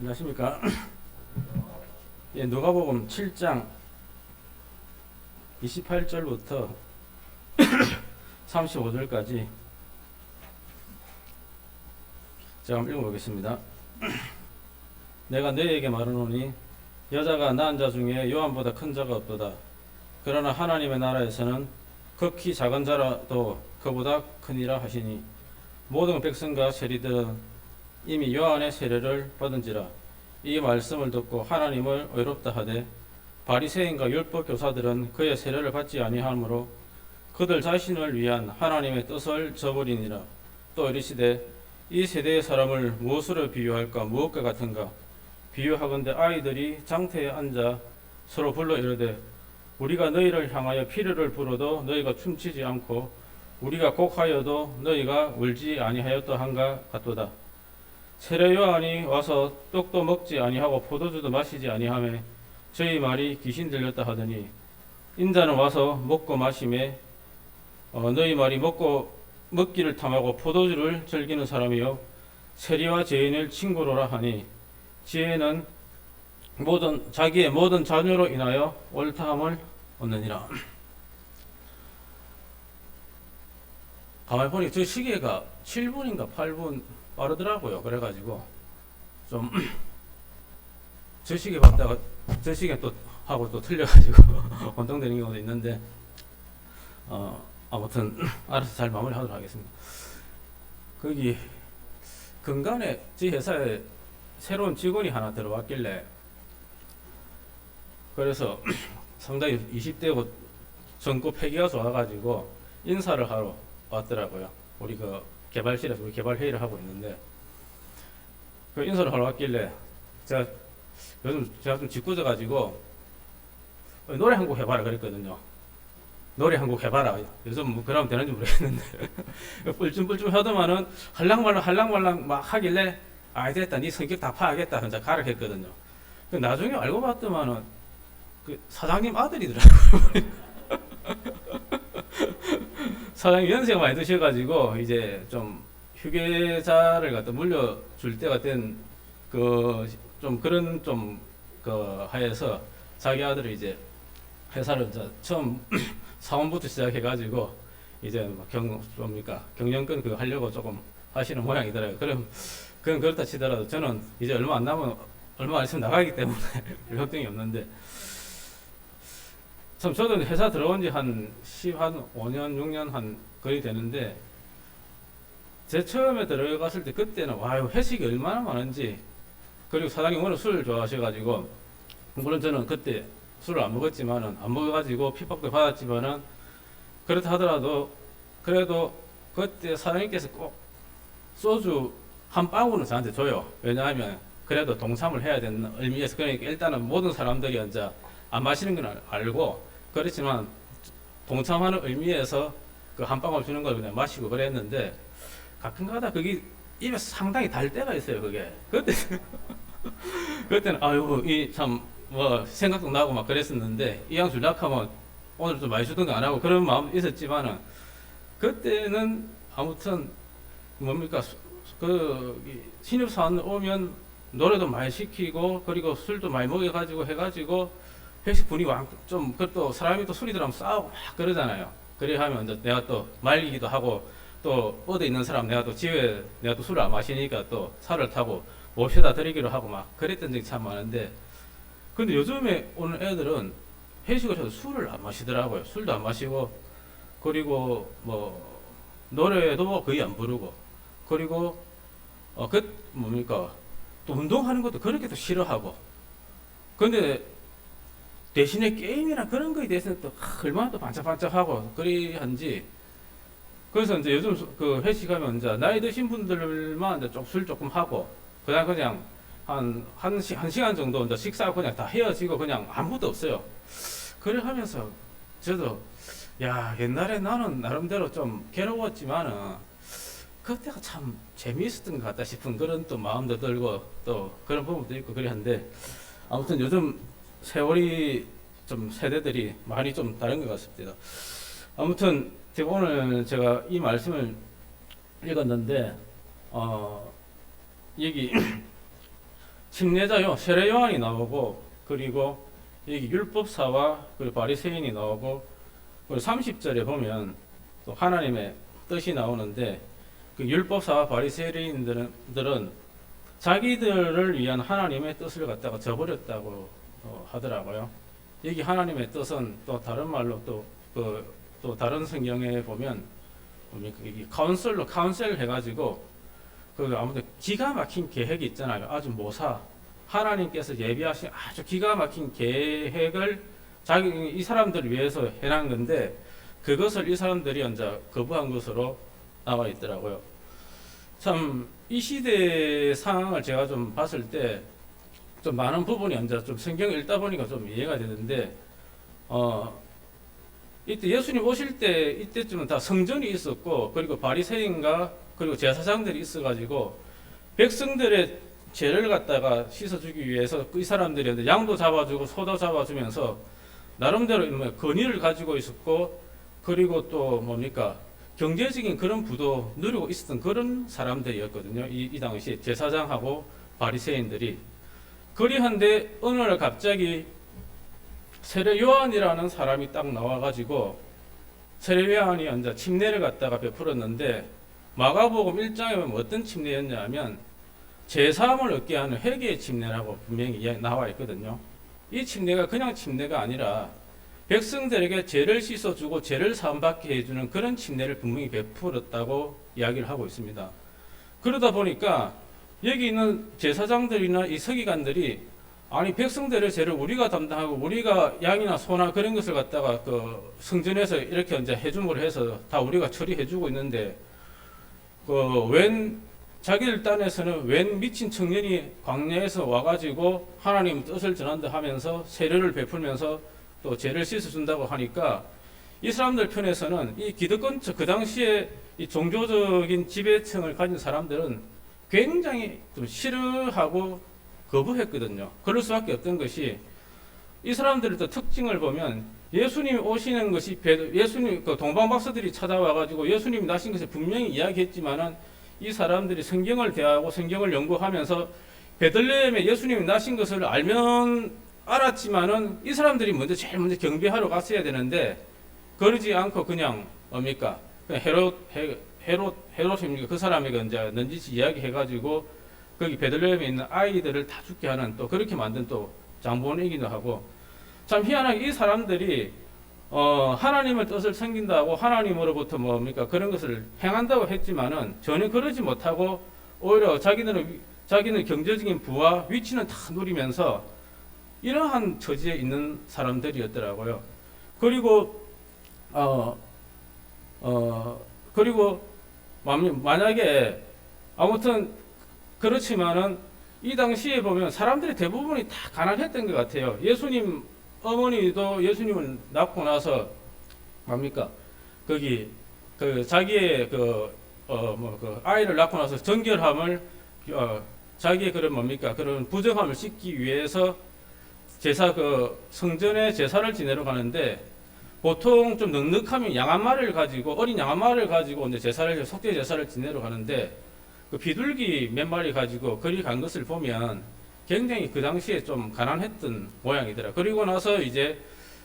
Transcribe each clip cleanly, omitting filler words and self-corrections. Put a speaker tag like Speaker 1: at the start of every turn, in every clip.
Speaker 1: 안녕하십니까. 예, 누가복음 7장 28절부터 35절까지 제가 한번 읽어보겠습니다. 내가 너희에게 말하노니 여자가 낳은 자 중에 요한보다 큰 자가 없도다. 그러나 하나님의 나라에서는 극히 작은 자라도 그보다 크니라 하시니 모든 백성과 세리들은 이미 요한의 세례를 받은지라. 이 말씀을 듣고 하나님을 의롭다 하되 바리새인과 율법 교사들은 그의 세례를 받지 아니하므로 그들 자신을 위한 하나님의 뜻을 저버리니라. 또 이르시되 이 세대의 사람을 무엇으로 비유할까? 무엇과 같은가? 비유하건대 아이들이 장터에 앉아 서로 불러 이르되 우리가 너희를 향하여 피르를 불어도 너희가 춤추지 않고 우리가 곡하여도 너희가 울지 아니하였다 한가 같도다. 세례 요한이 와서 떡도 먹지 아니하고 포도주도 마시지 아니하며 저희 말이 귀신 들렸다 하더니 인자는 와서 먹고 마시매 너희 말이 먹기를 탐하고 포도주를 즐기는 사람이요 세리와 죄인을 친구로라 하니 지혜는 자기의 모든 자녀로 인하여 옳다함을 얻느니라. 가만히 보니 저 시계가 7분인가 8분 빠르더라고요. 그래가지고 좀 저 시계 봤다가 저 시계 또 하고 또 틀려가지고 혼동되는 경우도 있는데 아무튼 알아서 잘 마무리하도록 하겠습니다. 거기 근간에 제 회사에 새로운 직원이 하나 들어왔길래 그래서 상당히 20대고 전고 폐기가 좋아가지고 인사를 하러 왔더라고요. 우리 그 개발실에서 우리 개발 회의를 하고 있는데 그 인사를 하러 왔길래 제가 좀 짓궂어가지고 노래 한 곡 해봐라 그랬거든요. 노래 한 곡 해봐라. 요즘 뭐 그러면 되는지 모르겠는데 뿔쯤뿔쯤 하더만은 할랑말랑 막 하길래 됐다 네 성격 다 파악했다 혼자 가라 했거든요. 나중에 알고 봤더만은 그 사장님 아들이더라고요. 사장님 연세가 많이 드셔가지고 이제 좀 휴게자를 갖다 물려줄 때가 된 좀 그런 하에서 자기 아들이 이제 회사를 이제 처음 사원부터 시작해가지고 이제 경영권 하려고 조금 하시는 모양이더라고요. 그럼 그건 그렇다 치더라도 저는 이제 얼마 안 있으면 나가기 때문에 걱정이 없는데 참 저도 회사 들어온 지 한 5년 6년 한 거의 되는데 제 처음에 들어갔을 때 그때는 회식이 얼마나 많은지 그리고 사장님 워낙 술을 좋아하셔가지고 물론 저는 그때 술을 안 먹어가지고 핍박도 받았지만은 그렇다 하더라도 그래도 그때 사장님께서 꼭 소주 한 방울은 저한테 줘요. 왜냐하면 그래도 동참을 해야 되는 의미에서 그러니까 일단은 모든 사람들이 이제 안 마시는 건 알고 그렇지만 동참하는 의미에서 그 한 방울 주는 걸 그냥 마시고 그랬는데 가끔가다 그게 입에 상당히 달 때가 있어요. 그때는 생각도 나고 막 그랬었는데 이왕 줄락 하면 오늘 좀 많이 주던가 안 하고 그런 마음 있었지만은 그때는 아무튼 신입사원 오면 노래도 많이 시키고 그리고 술도 많이 먹여가지고 해가지고 회식 분위기 좀 또 사람이 또 술이 들어가면 싸우고 막 그러잖아요. 그래 하면 이제 내가 또 말리기도 하고 또 어디 있는 사람 내가 또 집에 내가 또 술을 안 마시니까 또 차를 타고 모셔다 드리기로 하고 막 그랬던 적이 참 많은데 근데 요즘에 오는 애들은 회식을 해도 술을 안 마시더라고요. 술도 안 마시고 그리고 뭐 노래도 거의 안 부르고 그리고 또 운동하는 것도 그렇게 또 싫어하고 근데 대신에 게임이나 그런 거에 대해서는 또 얼마나 또 반짝반짝하고 그리 한지 그래서 이제 요즘 그 회식하면 이제 나이 드신 분들만 이제 술 조금 하고 그냥 한 시간 정도 이제 식사하고 그냥 다 헤어지고 그냥 아무것도 없어요. 그래 하면서 저도 옛날에 나는 나름대로 좀 괴로웠지만은 그때가 참 재미있었던 것 같다 싶은 그런 또 마음도 들고 또 그런 부분도 있고 그래 한데 아무튼 요즘 세월이 좀 세대들이 많이 좀 다른 것 같습니다. 아무튼 오늘 제가 이 말씀을 읽었는데 여기 침례자요 세례 요한이 나오고, 그리고 여기 율법사와 그리고 바리새인이 나오고, 그리고 30절에 보면 또 하나님의 뜻이 나오는데, 그 율법사와 바리새인들은 자기들을 위한 하나님의 뜻을 갖다가 저버렸다고 하더라고요. 여기 하나님의 뜻은 또 다른 말로 또 다른 성경에 보면 이 카운셀 해가지고 그 아무튼 기가 막힌 계획이 있잖아요. 아주 모사 하나님께서 예비하신 아주 기가 막힌 계획을 이 사람들을 위해서 해놓은 건데, 그것을 이 사람들이 이제 거부한 것으로 나와 있더라고요. 참 이 시대 상황을 제가 좀 봤을 때 좀 많은 부분이 이제 좀 성경을 읽다 보니까 좀 이해가 되는데, 이때 예수님 오실 때 이때쯤은 다 성전이 있었고, 그리고 바리새인과 그리고 제사장들이 있어가지고 백성들의 죄를 갖다가 씻어주기 위해서 이 사람들이 양도 잡아주고 소도 잡아주면서 나름대로 권위를 가지고 있었고, 그리고 또 뭡니까 경제적인 그런 부도 누리고 있었던 그런 사람들이었거든요. 이 당시 제사장하고 바리새인들이. 그리한데 어느 날 갑자기 세례 요한이라는 사람이 딱 나와가지고 세례 요한이 이제 침례를 갖다가 베풀었는데, 마가복음 1장에 보면 어떤 침례였냐면 제사함을 얻게 하는 회개의 침례라고 분명히 나와 있거든요. 이 침례가 그냥 침례가 아니라 백성들에게 죄를 씻어주고 죄를 사함받게 해주는 그런 침례를 분명히 베풀었다고 이야기를 하고 있습니다. 그러다 보니까 여기 있는 제사장들이나 이 서기관들이 아니 백성들의 죄를 우리가 담당하고 우리가 양이나 소나 그런 것을 갖다가 그 성전에서 이렇게 이제 해줌을 해서 다 우리가 처리해주고 있는데, 웬 자기들 딴에서는 웬 미친 청년이 광야에서 와가지고 하나님 뜻을 전한다 하면서 세례를 베풀면서 또 죄를 씻어준다고 하니까, 이 사람들 편에서는 이 기득권 그 당시에 이 종교적인 지배층을 가진 사람들은 굉장히 좀 싫어하고 거부했거든요. 그럴 수밖에 없던 것이, 이 사람들의 또 특징을 보면 예수님이 오시는 것이 예수님 그 동방박사들이 찾아와가지고 예수님이 나신 것을 분명히 이야기했지만은 이 사람들이 성경을 대하고 성경을 연구하면서 베들레헴에 예수님이 나신 것을 알았지만은 이 사람들이 제일 먼저 경배하러 갔어야 되는데, 그러지 않고 그냥 뭡니까 헤롯입니까 그 사람에게 이제 넌지시 이야기해가지고 거기 베들레헴에 있는 아이들을 다 죽게 하는 또 그렇게 만든 또 장본이기도 하고, 참 희한하게 이 사람들이 하나님의 뜻을 섬긴다고 하나님으로부터 뭡니까 그런 것을 행한다고 했지만은 전혀 그러지 못하고 오히려 자기는 경제적인 부와 위치는 다 누리면서 이러한 처지에 있는 사람들이었더라고요. 그리고 만약에 아무튼 그렇지만은 이 당시에 보면 사람들이 대부분이 다 가난했던 것 같아요. 예수님 어머니도 예수님을 낳고 나서 뭡니까 거기 그 자기의 그 아이를 낳고 나서 정결함을 자기의 그런 뭡니까 그런 부정함을 씻기 위해서 성전에 제사를 지내러 가는데, 보통 좀 넉넉하면 어린 양 한 마리를 가지고 이제 속죄 제사를 지내러 가는데, 그 비둘기 몇 마리 가지고 거리 간 것을 보면 굉장히 그 당시에 좀 가난했던 모양이더라. 그리고 나서 이제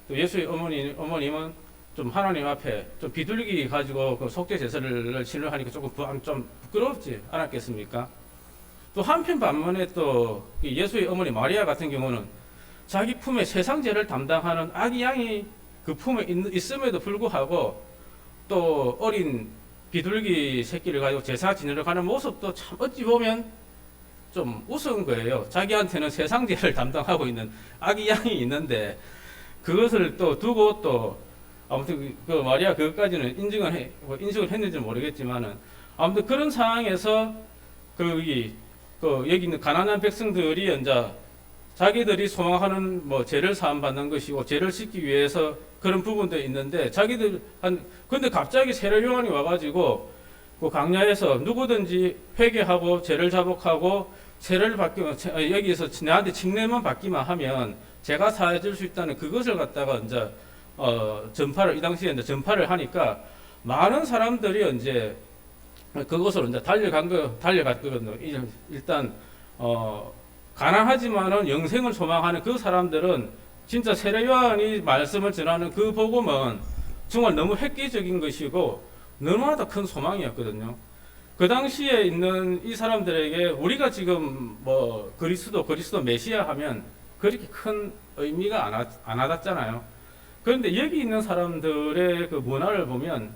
Speaker 1: 또 예수의 어머님은 좀 하나님 앞에 좀 비둘기 가지고 그 속죄 제사를 치르하니까 조금 좀 부끄럽지 않았겠습니까? 또 한편 반면에 또 예수의 어머니 마리아 같은 경우는 자기 품에 세상 죄를 담당하는 아기 양이 그 품에 있음에도 불구하고 또 어린 비둘기 새끼를 가지고 제사 지내러 가는 모습도 참 어찌 보면 좀 우스운 거예요. 자기한테는 세상 죄를 담당하고 있는 아기 양이 있는데 그것을 또 두고 또 아무튼 그 마리아 그것까지는 인식을 했는지 모르겠지만은 아무튼 그런 상황에서 여기 있는 가난한 백성들이 이제 자기들이 소망하는 죄를 사함받는 것이고 죄를 씻기 위해서 그런 부분도 있는데 근데 갑자기 세례 요한이 와가지고 그 광야에서 누구든지 회개하고 죄를 자복하고 죄를 받기만 여기에서 내한테 침례만 받기만 하면 제가 사해줄 수 있다는 그것을 갖다가 이제 이 당시에 이제 전파를 하니까 많은 사람들이 이제 그것으로 이제 달려갔거든요. 일단 가난하지만은 영생을 소망하는 그 사람들은 진짜 세례 요한이 말씀을 전하는 그 복음은 정말 너무 획기적인 것이고 너무나도 큰 소망이었거든요. 그 당시에 있는 이 사람들에게 우리가 지금 뭐 그리스도 메시아 하면 그렇게 큰 의미가 안 와닿잖아요. 그런데 여기 있는 사람들의 그 문화를 보면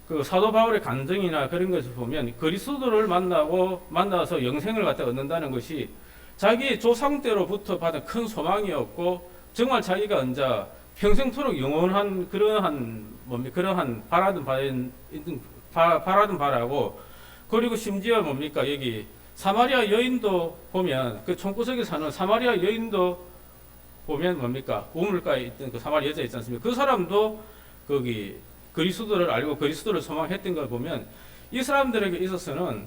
Speaker 1: 그 사도 바울의 간증이나 그런 것을 보면 그리스도를 만나서 영생을 갖다 얻는다는 것이 자기 조상 때로부터 받은 큰 소망이었고 정말 자기가 이제 평생토록 영원한 그러한 바라던 바라고 그리고 심지어 뭡니까 여기 사마리아 여인도 보면 그 총구석에 사는 사마리아 여인도 보면 뭡니까 우물가에 있던 그 사마리아 여자 있지 않습니까? 그 사람도 거기 그리스도를 알고 그리스도를 소망했던 걸 보면 이 사람들에게 있어서는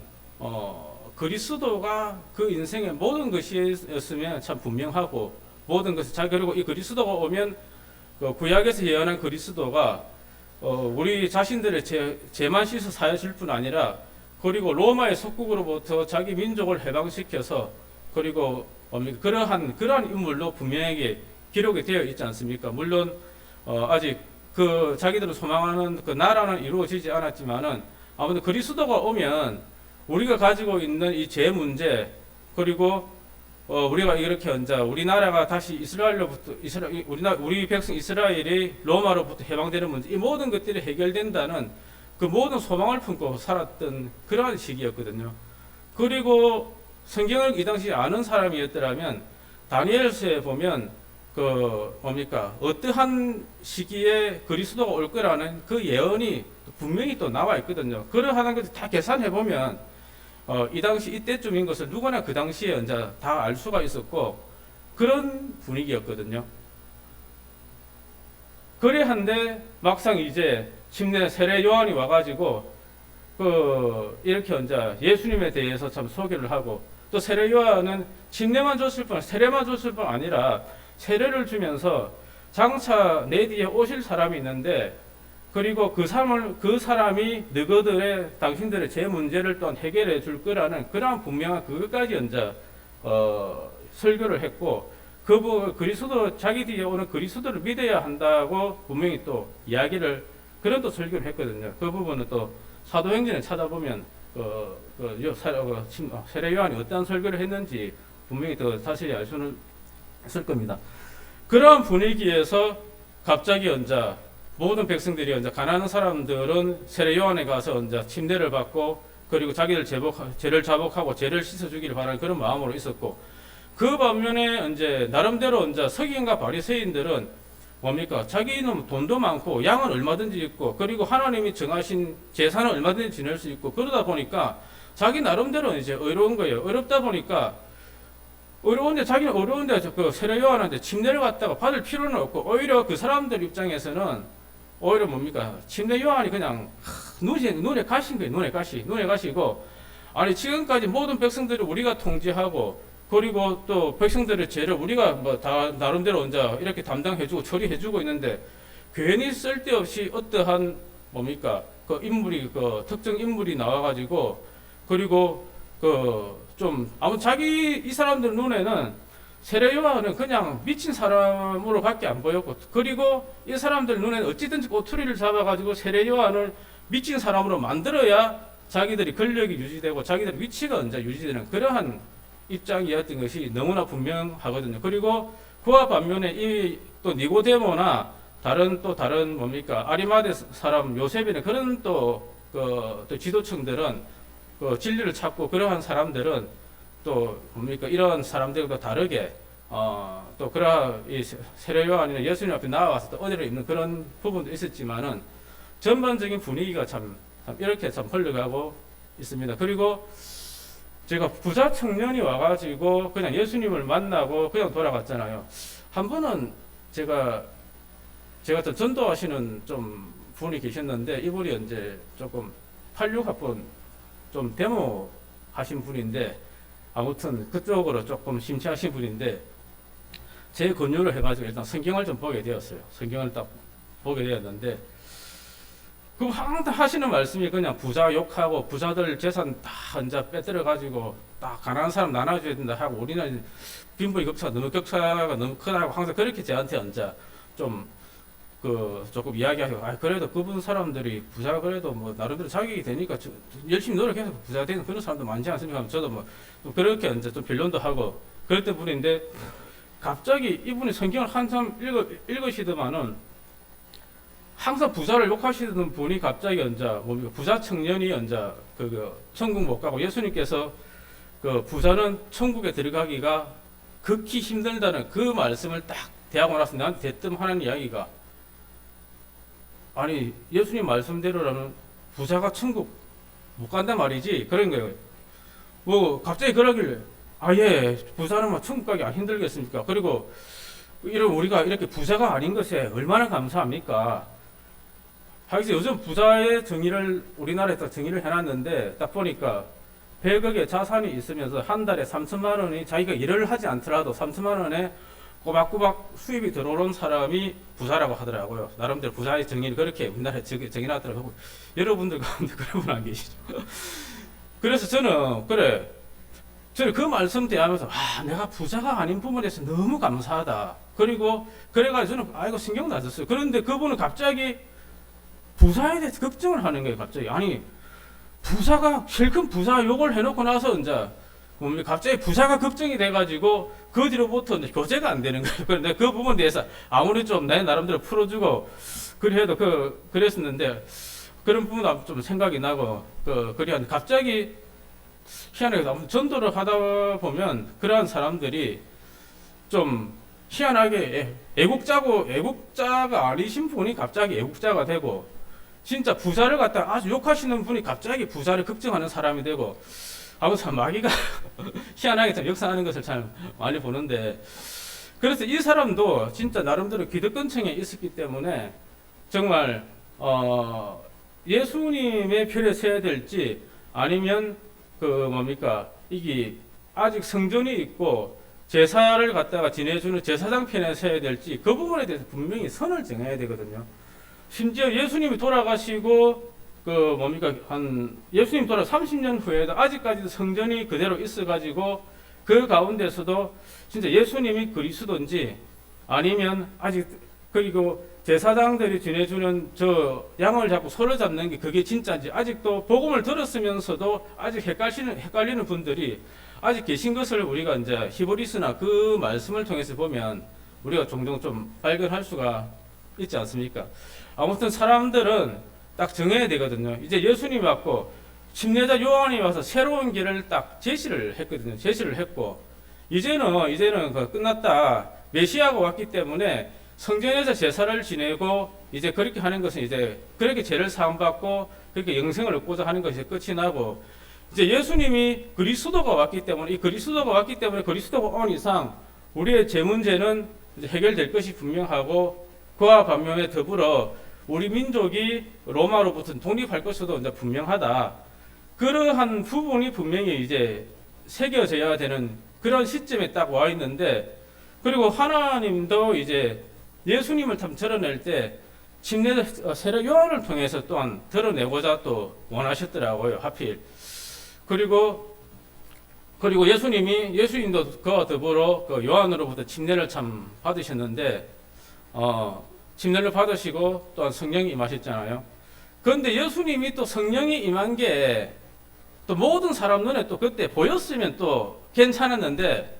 Speaker 1: 그리스도가 그 인생의 모든 것이었으면 참 분명하고 모든 것을 자 그리고 이 그리스도가 오면 그 구약에서 예언한 그리스도가 우리 자신들의 죄만 씻어 사여질 뿐 아니라 그리고 로마의 속국으로부터 자기 민족을 해방시켜서 그리고 그러한 인물로 분명하게 기록이 되어 있지 않습니까? 물론 아직 그 자기들을 소망하는 그 나라는 이루어지지 않았지만은 아무튼 그리스도가 오면 우리가 가지고 있는 이 죄 문제 그리고 우리가 이렇게 언제 우리나라가 다시 우리 백성 이스라엘이 로마로부터 해방되는 문제 이 모든 것들이 해결된다는 그 모든 소망을 품고 살았던 그러한 시기였거든요. 그리고 성경을 이 당시 아는 사람이었더라면 다니엘서에 보면 어떠한 시기에 그리스도가 올 거라는 그 예언이 분명히 또 나와 있거든요. 그러한 것을 다 계산해 보면 이 당시 이때쯤인 것을 누구나 그 당시에 이제 다 알 수가 있었고 그런 분위기였거든요. 그래한데 막상 이제 침례 세례 요한이 와가지고 이렇게 이제 예수님에 대해서 참 소개를 하고 또 세례 요한은 침례만 세례만 줬을 뿐 아니라 세례를 주면서 장차 내 뒤에 오실 사람이 있는데 그리고 그 사람이 너희들의 당신들의 제 문제를 또한 해결해 줄 거라는 그러한 분명한 그것까지 이제 설교를 했고 그리스도 자기 뒤에 오는 그리스도를 믿어야 한다고 분명히 또 이야기를 그런 또 설교를 했거든요. 그 부분은 또 사도행전에 찾아보면 세례 요한이 어떠한 설교를 했는지 분명히 더 자세히 알 수는 있을 겁니다. 그러한 분위기에서 갑자기 언제 모든 백성들이 언제 가난한 사람들은 세례 요한에 가서 언제 침례를 받고 그리고 자기들 죄를 자복하고 죄를 씻어주기를 바라는 그런 마음으로 있었고 그 반면에 이제 나름대로 언제 서기관과 바리새인들은 뭡니까 자기는 돈도 많고 양은 얼마든지 있고 그리고 하나님이 정하신 제사는 얼마든지 지낼 수 있고 그러다 보니까 자기 나름대로 이제 의로운 거예요. 어렵다 보니까 자기는 어려운데 그 세례 요한한테 침례를 갖다가 받을 필요는 없고 오히려 그 사람들 입장에서는 오히려 뭡니까 침례 요한이 그냥 눈에 가신 거예요. 눈에 가시고 아니 지금까지 모든 백성들을 우리가 통제하고 그리고 또 백성들의 죄를 우리가 뭐 다 나름대로 이제 이렇게 담당해주고 처리해주고 있는데 괜히 쓸데없이 어떠한 뭡니까 그 특정 인물이 나와가지고 그리고 아무튼 이 사람들 눈에는 세례 요한은 그냥 미친 사람으로밖에 안 보였고 그리고 이 사람들 눈에는 어찌든지 꼬투리를 잡아가지고 세례 요한을 미친 사람으로 만들어야 자기들이 권력이 유지되고 자기들 위치가 언제 유지되는 그러한 입장이었던 것이 너무나 분명하거든요. 그리고 그와 반면에 이 또 니고데모나 다른 뭡니까 아리마대 사람 요셉이나 그런 또 지도층들은 진리를 찾고 그러한 사람들은 또 뭡니까 이런 사람들과 다르게 또 이 세례 요한이나 예수님 앞에 나와서 또 어디를 입는 그런 부분도 있었지만은 전반적인 분위기가 참 이렇게 참 흘러가고 있습니다. 그리고 제가 부자 청년이 와가지고 그냥 예수님을 만나고 그냥 돌아갔잖아요. 한 번은 제가 또 전도하시는 좀 분이 계셨는데 이분이 이제 조금 86학번 좀 데모 하신 분인데 아무튼 그쪽으로 조금 심취하신 분인데 제 권유를 해가지고 일단 성경을 좀 보게 되었어요. 성경을 딱 보게 되었는데 그 항상 하시는 말씀이 그냥 부자 욕하고 부자들 재산 다 이제 빼들어 가지고 딱 가난한 사람 나눠줘야 된다 하고 우리는 빈부의 격차가 너무 크다고 항상 그렇게 저한테 이제 좀 조금 이야기하고 그래도 그분 사람들이 부자가 그래도 뭐 나름대로 자격이 되니까 열심히 노력해서 부자가 되는 그런 사람도 많지 않습니까? 저도 뭐 그렇게 이제 좀 변론도 하고 그랬던 분인데 갑자기 이분이 성경을 한참 읽으시더만은 항상 부자를 욕하시던 분이 갑자기 이제 뭡니까 부자 청년이 이제 천국 못 가고 예수님께서 그 부자는 천국에 들어가기가 극히 힘들다는 그 말씀을 딱 대하고 나서 나한테 대뜸하는 이야기가 아니 예수님 말씀대로라면 부자가 천국 못 간단 말이지 그런 거예요. 뭐 갑자기 그러길래 예 부자는 뭐 천국 가기 안 힘들겠습니까? 그리고 이런 우리가 이렇게 부자가 아닌 것에 얼마나 감사합니까? 하여튼 요즘 부자의 정의를 우리나라에서 정의를 해놨는데 딱 보니까 100억의 자산이 있으면서 한 달에 3천만 원이 자기가 일을 하지 않더라도 3천만 원에 꼬박꼬박 수입이 들어오는 사람이 부자라고 하더라고요. 나름대로 부자의 정의를 그렇게 우리나라에 정의하더라고요. 여러분들 가운데 그런 분 안 계시죠? 그래서 저는 그 말씀 대하면서 내가 부자가 아닌 부분에서 너무 감사하다. 그리고 그래가지고 저는 이거 신경도 안 썼어요. 그런데 그분은 갑자기 부자에 대해서 걱정을 하는 거예요. 갑자기 아니 부자가 실컷 부자 욕을 해놓고 나서 이제 갑자기 부자가 걱정이 돼가지고 그 뒤로부터 이제 교제가 안 되는 거예요. 그런데 그 부분에 대해서 아무리 좀 내 나름대로 풀어주고 그래도 그랬었는데 그런 부분도 좀 생각이 나고 그래 갑자기 희한하게 아무튼 전도를 하다 보면 그러한 사람들이 좀 희한하게 애국자가 아니신 분이 갑자기 애국자가 되고 진짜 부자를 갖다가 아주 욕하시는 분이 갑자기 부자를 걱정하는 사람이 되고 참 마귀가 희한하게 참 역사하는 것을 참 많이 보는데 그래서 이 사람도 진짜 나름대로 기득권층에 있었기 때문에 정말 예수님의 편에 서야 될지 아니면 이게 아직 성전이 있고 제사를 갖다가 지내주는 제사장 편에 서야 될지 그 부분에 대해서 분명히 선을 정해야 되거든요. 심지어 예수님이 돌아가시고 예수님 돌아 30년 후에도 아직까지도 성전이 그대로 있어가지고 그 가운데서도 진짜 예수님이 그리스도인지 아니면 아직 그리고 제사장들이 지내주는 저 양을 잡고 소를 잡는 게 그게 진짜인지 아직도 복음을 들었으면서도 아직 헷갈리는 분들이 아직 계신 것을 우리가 이제 히브리스나 그 말씀을 통해서 보면 우리가 종종 좀 발견할 수가 있지 않습니까? 아무튼 사람들은 딱 정해야 되거든요. 이제 예수님이 왔고 침례자 요한이 와서 새로운 길을 딱 제시를 했거든요. 제시를 했고 이제는 끝났다. 메시아가 왔기 때문에 성전에서 제사를 지내고 이제 그렇게 하는 것은 이제 그렇게 죄를 사함받고 그렇게 영생을 얻고자 하는 것이 끝이 나고 이제 예수님이 그리스도가 왔기 때문에 그리스도가 온 이상 우리의 죄 문제는 이제 해결될 것이 분명하고 그와 반면에 더불어 우리 민족이 로마로부터 독립할 것도 이제 분명하다. 그러한 부분이 분명히 이제 새겨져야 되는 그런 시점에 딱 와 있는데 그리고 하나님도 이제 예수님을 참 드러낼 때 세례 요한을 통해서 또한 드러내고자 또 원하셨더라고요. 하필. 그리고 예수님도 그와 더불어 요한으로부터 침례를 참 받으셨는데 침례를 받으시고 또한 성령이 임하셨잖아요. 그런데 예수님이 또 성령이 임한 게 또 모든 사람 눈에 또 그때 보였으면 또 괜찮았는데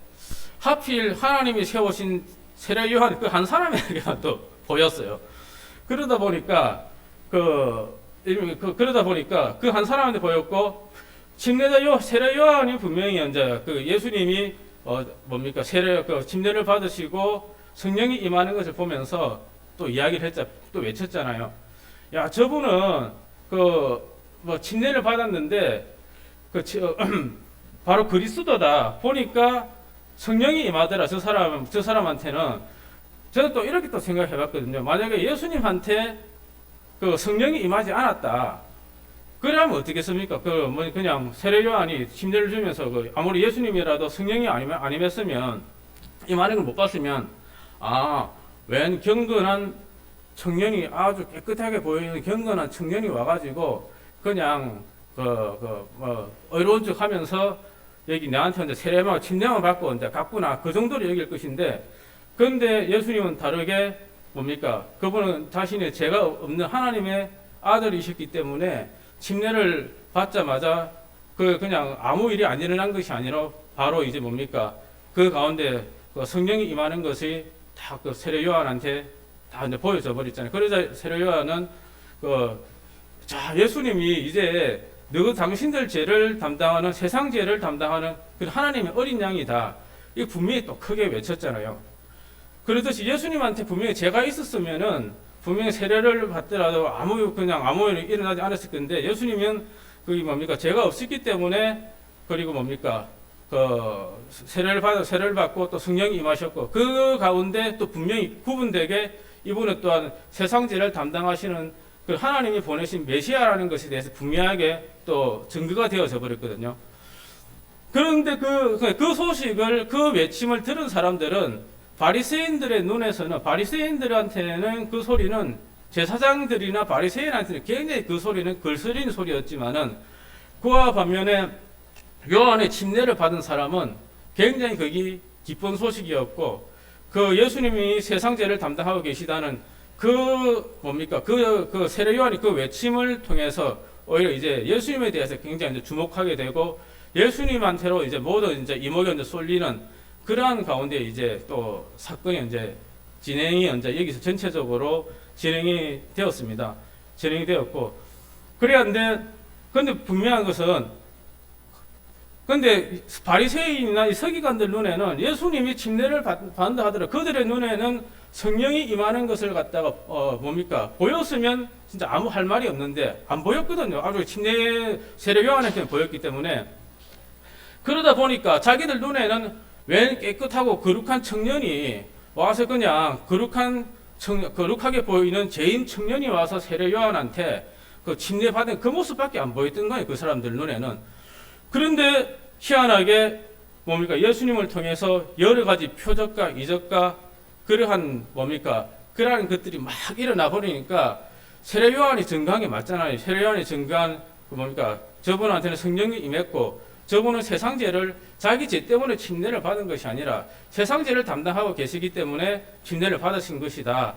Speaker 1: 하필 하나님이 세우신 세례 요한 그 한 사람에게만 또 보였어요. 그러다 보니까 그 한 사람한테 보였고 침례자 세례 요한이 분명히 이제 예수님이 침례를 받으시고 성령이 임하는 것을 보면서 또 이야기를 또 외쳤잖아요. 야, 저분은 침례를 받았는데 바로 그리스도다. 보니까 성령이 임하더라. 저 사람한테는 저는 또 이렇게 또 생각해봤거든요. 만약에 예수님한테 성령이 임하지 않았다. 그러면 어떻겠습니까? 그냥 세례 요한이 침례를 주면서 아무리 예수님이라도 성령이 아니었으면 임하는 걸 못 봤으면 웬 경건한 청년이 아주 깨끗하게 보이는 경건한 청년이 와가지고 그냥 어려운 척 하면서 여기 나한테 이제 세례만 침례만 받고 이제 갔구나 그 정도로 여길 것인데, 그런데 예수님은 다르게 뭡니까? 그분은 자신의 죄가 없는 하나님의 아들이셨기 때문에 침례를 받자마자 그냥 아무 일이 안 일어난 것이 아니라 바로 이제 뭡니까? 그 가운데 그 성령이 임하는 것이 다 그 세례 요한한테 다 이제 보여져 버렸잖아요. 그러자 세례 요한은 자, 예수님이 이제 너 당신들 죄를 담당하는 세상 죄를 담당하는 그 하나님의 어린 양이다. 이 분명히 또 크게 외쳤잖아요. 그러듯이 예수님한테 분명히 죄가 있었으면은 분명히 세례를 받더라도 아무 일이 일어나지 않았을 건데, 예수님은 그게 뭡니까? 죄가 없었기 때문에, 그리고 뭡니까? 세례를 받고 또 성령이 임하셨고, 그 가운데 또 분명히 구분되게 이분은 또한 세상 죄를 담당하시는 그 하나님이 보내신 메시아라는 것에 대해서 분명하게 또 증거가 되어져 버렸거든요. 그런데 그 소식을, 그 외침을 들은 사람들은 바리새인들의 눈에서는, 바리새인들한테는 그 소리는, 제사장들이나 바리새인한테는 굉장히 그 소리는 걸스린 소리였지만은, 그와 반면에 요한의 침례를 받은 사람은 굉장히 그게 기쁜 소식이었고, 그 예수님이 세상 죄를 담당하고 계시다는 그 세례 요한이 그 외침을 통해서 오히려 이제 예수님에 대해서 굉장히 이제 주목하게 되고, 예수님한테로 이제 모든 이제 이목이 이제 쏠리는 그러한 가운데 이제 또 사건이 이제 진행이 이제 여기서 전체적으로 진행이 되었습니다. 진행이 되었고, 근데 분명한 것은, 근데 바리새인이나 이 서기관들 눈에는 예수님이 침례를 받는다 하더라도 그들의 눈에는 성령이 임하는 것을 갖다가 보였으면 진짜 아무 할 말이 없는데 안 보였거든요. 아주 세례 요한한테는 보였기 때문에. 그러다 보니까 자기들 눈에는 웬 깨끗하고 거룩한 청년이 와서 그냥 거룩하게 보이는 죄인 청년이 와서 세례 요한한테 그 침례 받은 그 모습밖에 안 보였던 거예요. 그 사람들 눈에는. 그런데 희한하게 예수님을 통해서 여러 가지 표적과 이적과 그러한 그러한 것들이 막 일어나 버리니까 세례 요한이 증거한 게 맞잖아요. 세례 요한이 증거한 저분한테는 성령이 임했고, 저분은 세상 죄를 자기 죄 때문에 침례를 받은 것이 아니라 세상 죄를 담당하고 계시기 때문에 침례를 받으신 것이다.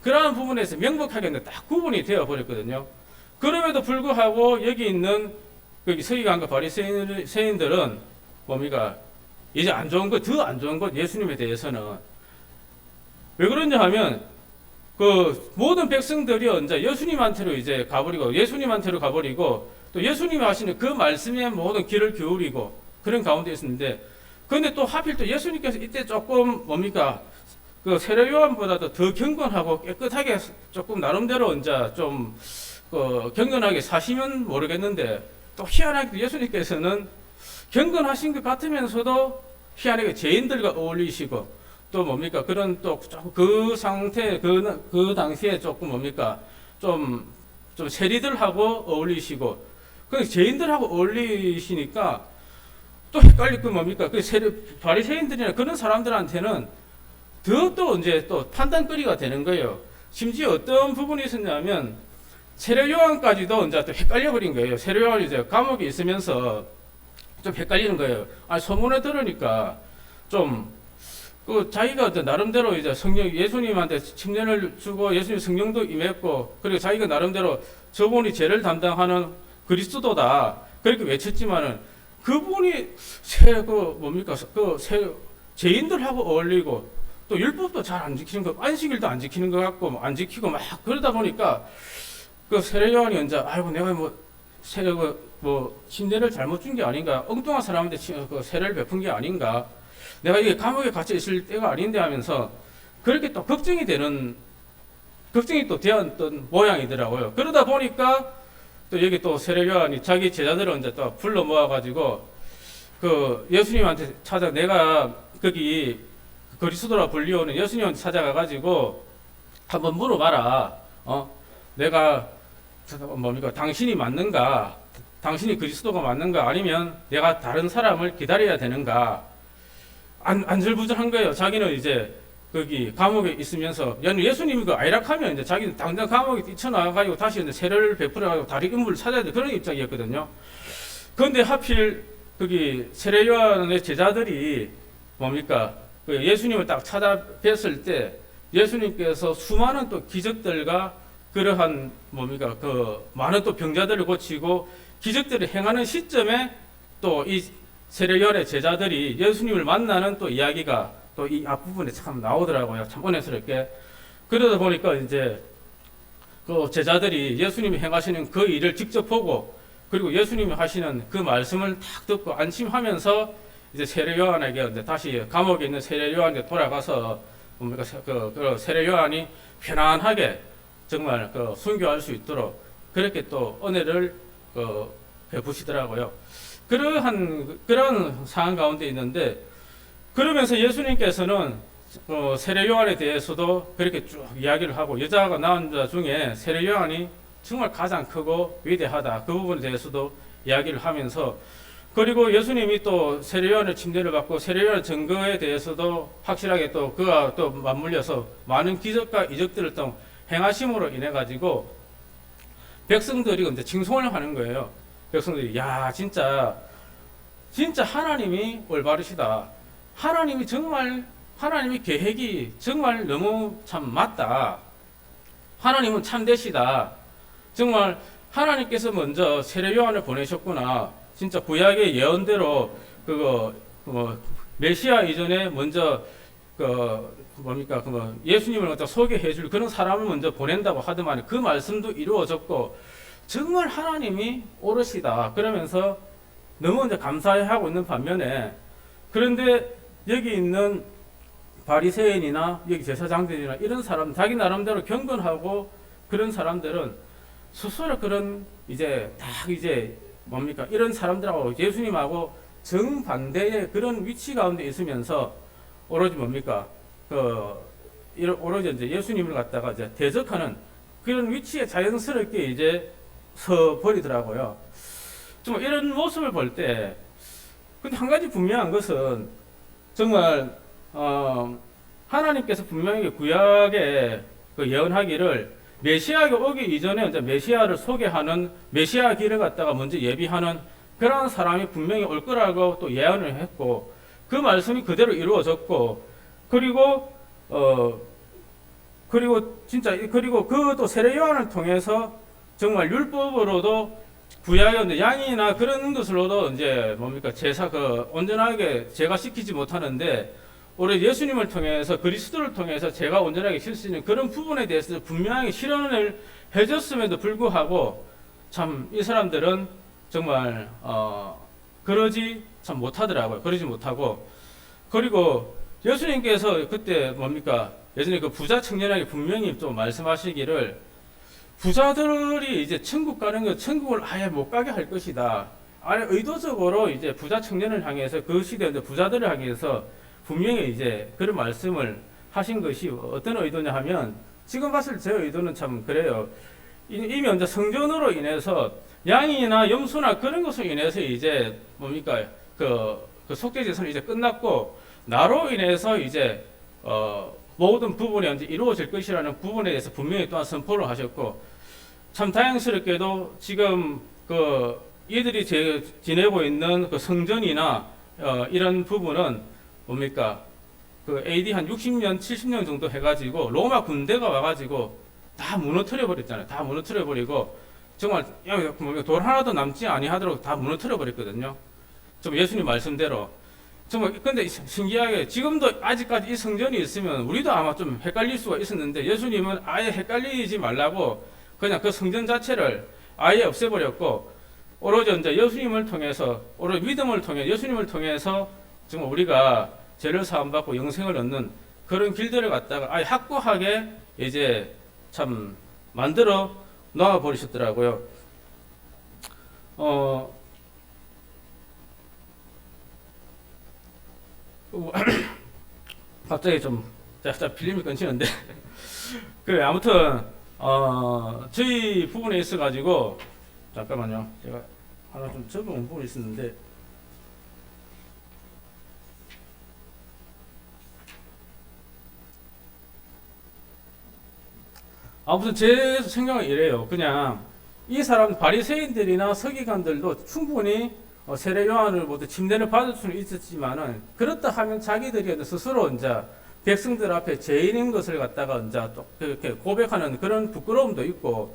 Speaker 1: 그러한 부분에서 명백하게 딱 구분이 되어 버렸거든요. 그럼에도 불구하고 여기 있는 서기관과 바리새인들은 이제 더 안 좋은 것 예수님에 대해서는 왜 그러냐 하면 모든 백성들이 이제 예수님한테로 이제 가버리고 또 예수님이 하시는 그 말씀에 모든 귀를 기울이고 그런 가운데 있었는데, 그런데 또 하필 또 예수님께서 이때 조금 그 세례 요한보다도 더 경건하고 깨끗하게 조금 나름대로 이제 좀 경건하게 사시면 모르겠는데, 또 희한하게 예수님께서는 경건하신 것 같으면서도 희한하게 죄인들과 어울리시고, 또 그런 또 그 상태 그 당시에 조금 좀 세리들하고 어울리시고, 그 죄인들하고 어울리시니까 또 헷갈릴 바리새인들이나 그런 사람들한테는 또 이제 또 판단거리가 되는 거예요. 심지어 어떤 부분이 있었냐면 세례 요한까지도 이제 또 헷갈려 버린 거예요. 세례 요한이 이제 감옥에 있으면서 좀 헷갈리는 거예요. 소문에 들으니까 자기가 나름대로 이제 예수님한테 침례를 주고 예수님 성령도 임했고, 그리고 자기가 나름대로 저분이 죄를 담당하는 그리스도다 그렇게 외쳤지만은, 그분이 죄인들하고 어울리고 또 율법도 잘 안 지키는 거, 안식일도 안 지키는 것 같고 안 지키고 막 그러다 보니까 세례 요한이 이제 내가 침례를 잘못 준 게 아닌가, 엉뚱한 사람한테 세례를 베푼 게 아닌가, 내가 이게 감옥에 갇혀 있을 때가 아닌데 하면서 그렇게 또 걱정이 또 되었던 모양이더라고요. 그러다 보니까 또 여기 또 세례 요한이 자기 제자들을 이제 또 불러 모아가지고 예수님한테 내가 거기 그리스도라 불리오는 예수님한테 찾아가가지고 한번 물어봐라. 내가 당신이 맞는가? 당신이 그리스도가 맞는가? 아니면 내가 다른 사람을 기다려야 되는가? 안절부절한 거예요. 자기는 이제 거기 감옥에 있으면서 예수님이 그 아이락하면 이제 자기는 당장 감옥에 뛰쳐나가가지고 다시 이제 세례를 베풀어가지고 다른 인물을 찾아야 돼 그런 입장이었거든요. 그런데 하필 거기 세례 요한의 제자들이 뭡니까 그 예수님을 딱 찾아뵀을 때 예수님께서 수많은 또 기적들과 그러한 뭡니까 그 많은 또 병자들을 고치고 기적들을 행하는 시점에 또 이 세례 요한의 제자들이 예수님을 만나는 또 이야기가 또 이 앞부분에 참 나오더라고요. 참 은혜스럽게. 그러다 보니까 이제 그 제자들이 예수님이 행하시는 그 일을 직접 보고 그리고 예수님이 하시는 그 말씀을 딱 듣고 안심하면서 이제 세례 요한에게 이제 다시 감옥에 있는 세례 요한에게 돌아가서 뭡니까 그 세례 요한이 편안하게 정말 그 순교할 수 있도록 그렇게 또 은혜를 베푸시더라고요. 그런 상황 가운데 있는데 그러면서 예수님께서는 세례 요한에 대해서도 그렇게 쭉 이야기를 하고 여자가 낳은 자 중에 세례 요한이 정말 가장 크고 위대하다 그 부분에 대해서도 이야기를 하면서 그리고 예수님이 또 세례 요한의 침례를 받고 세례 요한의 증거에 대해서도 확실하게 또 그가 또 맞물려서 많은 기적과 이적들을 또 행하심으로 인해 가지고 백성들이 이제 칭송을 하는 거예요. 백성들이 야 진짜 하나님이 올바르시다. 하나님이 정말 하나님의 계획이 정말 너무 참 맞다. 하나님은 참되시다. 정말 하나님께서 먼저 세례 요한을 보내셨구나. 진짜 구약의 예언대로 그거 메시아 이전에 먼저 예수님을 갖다 소개해줄 그런 사람을 먼저 보낸다고 하더만 그 말씀도 이루어졌고 정말 하나님이 오르시다. 그러면서 너무 이제 감사해하고 있는 반면에 그런데 여기 있는 바리새인이나 여기 제사장들이나 이런 사람 자기 나름대로 경건하고 그런 사람들은 스스로 그런 이제 딱 이제 뭡니까 이런 사람들하고 예수님하고 정반대의 그런 위치 가운데 있으면서 오로지 뭡니까 오로지 이제 예수님을 갖다가 이제 대적하는 그런 위치에 자연스럽게 이제 서 버리더라고요. 좀 이런 모습을 볼 때 근데 한 가지 분명한 것은 정말 하나님께서 분명히 구약에 그 예언하기를 메시아가 오기 이전에 이제 메시아를 소개하는 메시아 길을 갖다가 먼저 예비하는 그러한 사람이 분명히 올 거라고 또 예언을 했고 그 말씀이 그대로 이루어졌고 그리고 진짜 그리고 그 또 세례 요한을 통해서 정말 율법으로도 구약의 양이나 그런 것으로도 이제 뭡니까 제사 온전하게 제가 시키지 못하는데 오히려 예수님을 통해서 그리스도를 통해서 제가 온전하게 실 수 있는 그런 부분에 대해서 분명하게 실현을 해줬음에도 불구하고 참 이 사람들은 정말 그러지 참 못하더라고요. 그러지 못하고 그리고 예수님께서 그때 뭡니까 예전에 그 부자 청년에게 분명히 좀 말씀하시기를 부자들이 이제 천국 가는 거 천국을 아예 못 가게 할 것이다. 아예 의도적으로 이제 부자 청년을 향해서 그 시대에 부자들을 향해서 분명히 이제 그런 말씀을 하신 것이 어떤 의도냐 하면 지금 봤을 때 제 의도는 참 그래요. 이미 이제 성전으로 인해서 양이나 염소나 그런 것으로 인해서 이제 뭡니까 그 속죄제사는 이제 끝났고 나로 인해서 이제 모든 부분이 이제 이루어질 것이라는 부분에 대해서 분명히 또한 선포를 하셨고 참 다행스럽게도 지금 이들이 지내고 있는 그 성전이나 이런 부분은 뭡니까 AD 한 60년, 70년 정도 해가지고 로마 군대가 와가지고 다 무너뜨려 버렸잖아요. 다 무너뜨려 버리고 정말 돌 하나도 남지 아니하도록 다 무너뜨려 버렸거든요. 좀 예수님 말씀대로 정말 근데 신기하게 지금도 아직까지 이 성전이 있으면 우리도 아마 좀 헷갈릴 수가 있었는데 예수님은 아예 헷갈리지 말라고 그냥 그 성전 자체를 아예 없애버렸고 오로지 이제 예수님을 통해서 오로지 믿음을 통해 예수님을 통해서 정말 우리가 죄를 사함받고 영생을 얻는 그런 길들을 갖다가 아예 확고하게 이제 참 만들어 놔 버리셨더라고요. 갑자기 좀 필름이 끊기는데 그래 아무튼 저희 부분에 있어 가지고 잠깐만요. 제가 하나 좀 적어온 부분이 있었는데 아무튼 제 생각은 이래요. 그냥 이 사람 바리새인들이나 서기관들도 충분히 세례 요한을 모두 침례를 받을 수는 있었지만은 그렇다 하면 자기들이 스스로 이제 백성들 앞에 죄인인 것을 갖다가 이제 또 그렇게 고백하는 그런 부끄러움도 있고,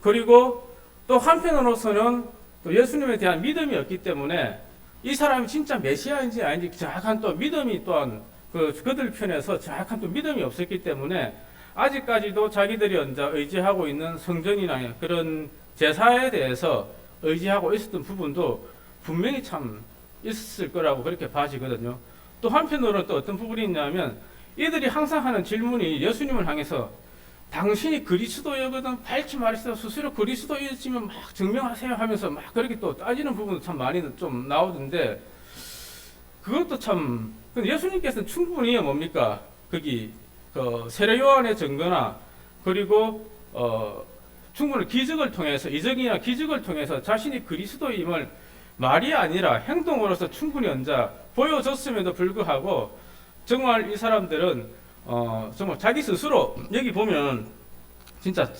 Speaker 1: 그리고 또 한편으로서는 또 예수님에 대한 믿음이 없기 때문에 이 사람이 진짜 메시아인지 아닌지 정확한 또 믿음이 또한 그들 편에서 정확한 또 믿음이 없었기 때문에 아직까지도 자기들이 이제 의지하고 있는 성전이나 그런 제사에 대해서 의지하고 있었던 부분도 분명히 참 있을 거라고 그렇게 봐지거든요. 또 한편으로는 또 어떤 부분이 있냐면 이들이 항상 하는 질문이 예수님을 향해서 당신이 그리스도여거든 밝히 말해서 스스로 그리스도이시면 막 증명하세요 하면서 막 그렇게 또 따지는 부분도 참 많이 좀 나오던데, 그것도 참 예수님께서는 충분히 뭡니까 거기 세례 요한의 증거나 그리고 충분히 기적을 통해서 이적이나 기적을 통해서 자신이 그리스도임을 말이 아니라 행동으로서 충분히 언자 보여줬음에도 불구하고 정말 이 사람들은 정말 자기 스스로 여기 보면 진짜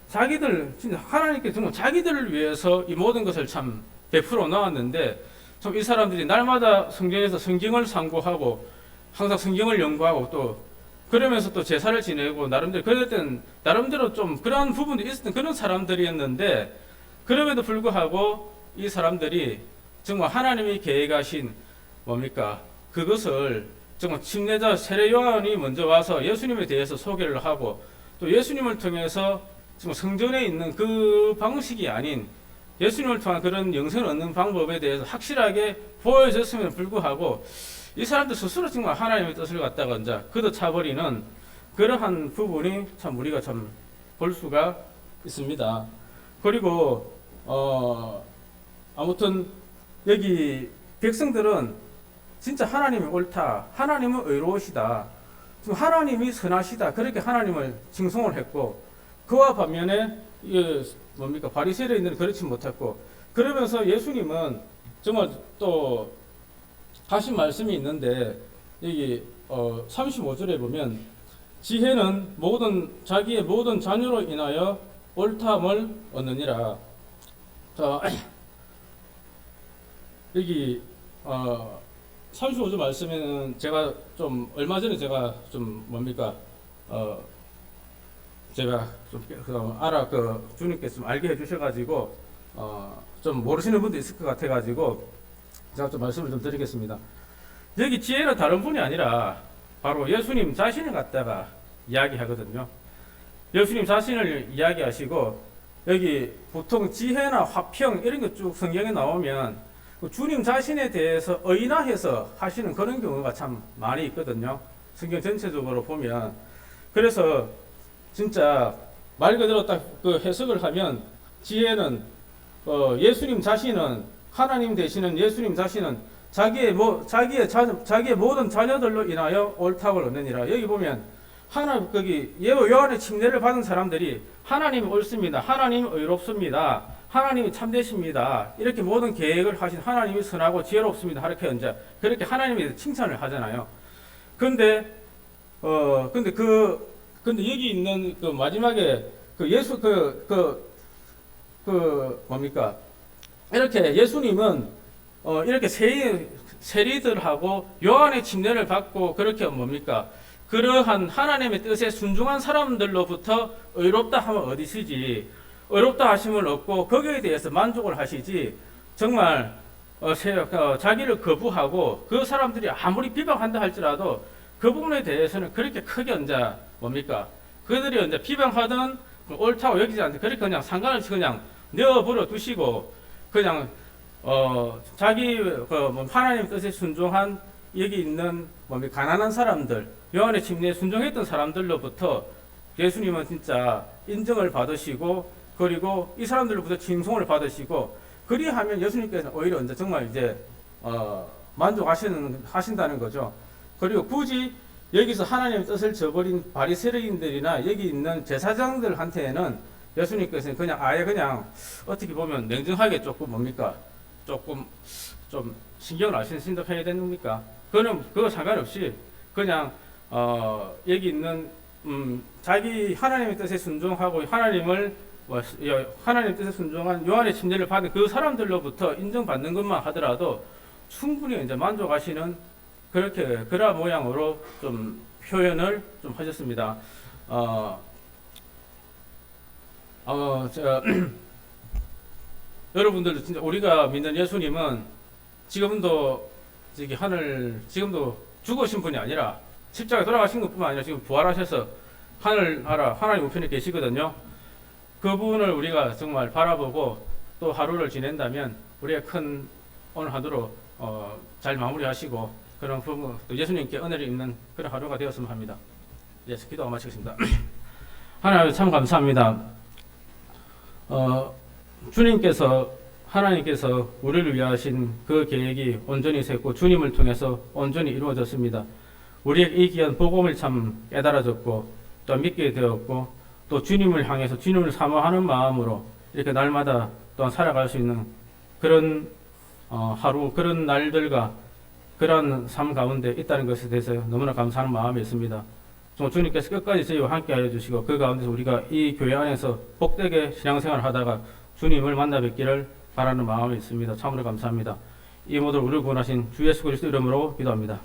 Speaker 1: 자기들 진짜 하나님께 정말 자기들을 위해서 이 모든 것을 참 베풀어 놓았는데 좀 이 사람들이 날마다 성경에서 성경을 상고하고 항상 성경을 연구하고 또 그러면서 또 제사를 지내고 나름대로 그럴 때는 나름대로 좀 그러한 부분도 있었던 그런 사람들이었는데, 그럼에도 불구하고 이 사람들이 정말 하나님이 계획하신 뭡니까 그것을 정말 침례자 세례 요한이 먼저 와서 예수님에 대해서 소개를 하고 또 예수님을 통해서 정말 성전에 있는 그 방식이 아닌 예수님을 통한 그런 영생을 얻는 방법에 대해서 확실하게 보여줬음에도 불구하고 이 사람들 스스로 정말 하나님의 뜻을 갖다가 이제 걷어차버리는 그러한 부분이 참 우리가 참 볼 수가 있습니다. 그리고 아무튼 여기 백성들은 진짜 하나님이 옳다, 하나님은 의로우시다, 하나님이 선하시다 그렇게 하나님을 칭송을 했고, 그와 반면에 뭡니까 바리새인들은 그렇지 못했고, 그러면서 예수님은 정말 또 하신 말씀이 있는데 여기 35절에 보면 지혜는 자기의 모든 자녀로 인하여 옳다함을 얻느니라. 자, 여기 35절 말씀에는 제가 좀 얼마 전에 제가 좀 뭡니까 제가 좀 주님께서 좀 알게 해주셔가지고 좀 모르시는 분도 있을 것 같아가지고 제가 좀 말씀을 좀 드리겠습니다. 여기 지혜는 다른 분이 아니라 바로 예수님 자신을 갖다가 이야기하거든요. 예수님 자신을 이야기하시고 여기 보통 지혜나 화평 이런 것 쭉 성경에 나오면 주님 자신에 대해서 의인화해서 하시는 그런 경우가 참 많이 있거든요. 성경 전체적으로 보면. 그래서 진짜 말 그대로 딱 그 해석을 하면 지혜는 예수님 자신은 하나님 되시는 예수님 자신은 자기의 모든 자녀들로 인하여 옳다함을 얻느니라. 여기 보면 거기 요한의 침례를 받은 사람들이 하나님이 옳습니다, 하나님이 의롭습니다, 하나님이 참되십니다, 이렇게 모든 계획을 하신 하나님이 선하고 지혜롭습니다 이렇게 이제 그렇게 하나님에 칭찬을 하잖아요. 근데 여기 있는 그 마지막에 뭡니까 이렇게 예수님은 이렇게 세리들하고 요한의 침례를 받고 그렇게 뭡니까 그러한 하나님의 뜻에 순종한 사람들로부터 의롭다 하면 어디시지, 의롭다 하심을 얻고 거기에 대해서 만족을 하시지, 정말 자기를 거부하고 그 사람들이 아무리 비방한다 할지라도 그 부분에 대해서는 그렇게 크게 이제 뭡니까 그들이 이제 비방하든 옳다고 여기지 않는데 그렇게 그냥 상관없이 그냥 내어버려 두시고 그냥 자기 하나님 뜻에 순종한 여기 있는 가난한 사람들, 요한의 침례에 순종했던 사람들로부터 예수님은 진짜 인정을 받으시고 그리고 이 사람들로부터 칭송을 받으시고, 그리하면 예수님께서는 오히려 이제 정말 이제 만족하신다는 거죠. 그리고 굳이 여기서 하나님의 뜻을 저버린 바리새인들이나 여기 있는 제사장들한테는 예수님께서는 그냥 아예 그냥 어떻게 보면 냉정하게 조금 뭡니까 조금 좀 신경을 안 쓰신다 해야 됩니까? 그거 상관없이 그냥 여기 있는 자기 하나님의 뜻에 순종하고 하나님 뜻에 순종한 요한의 침례를 받은 그 사람들로부터 인정받는 것만 하더라도 충분히 이제 만족하시는 그러한 모양으로 좀 표현을 좀 하셨습니다. 여러분들도 진짜 우리가 믿는 예수님은 지금도 지금도 죽으신 분이 아니라 십자가에 돌아가신 것뿐만 아니라 지금 부활하셔서 하늘나라 하나님 우편에 계시거든요. 그분을 우리가 정말 바라보고 또 하루를 지낸다면 우리의 큰 오늘 하루로 잘 마무리하시고 그런 부분 또 예수님께 은혜를 입는 그런 하루가 되었으면 합니다. 이제 기도가 마치겠습니다. 하나님 참 감사합니다. 하나님께서 우리를 위하신 그 계획이 온전히 샜고 주님을 통해서 온전히 이루어졌습니다. 우리의 이 귀한 복음을 참 깨달아졌고 또 믿게 되었고 또 주님을 향해서 주님을 사모하는 마음으로 이렇게 날마다 또한 살아갈 수 있는 그런 하루 그런 날들과 그런 삶 가운데 있다는 것에 대해서 너무나 감사하는 마음이 있습니다. 주님께서 끝까지 저희와 함께 하여 주시고 그 가운데서 우리가 이 교회 안에서 복되게 신앙생활을 하다가 주님을 만나 뵙기를 바라는 마음이 있습니다. 참으로 감사합니다. 이 모든 우리를 구원하신 주 예수 그리스도 이름으로 기도합니다.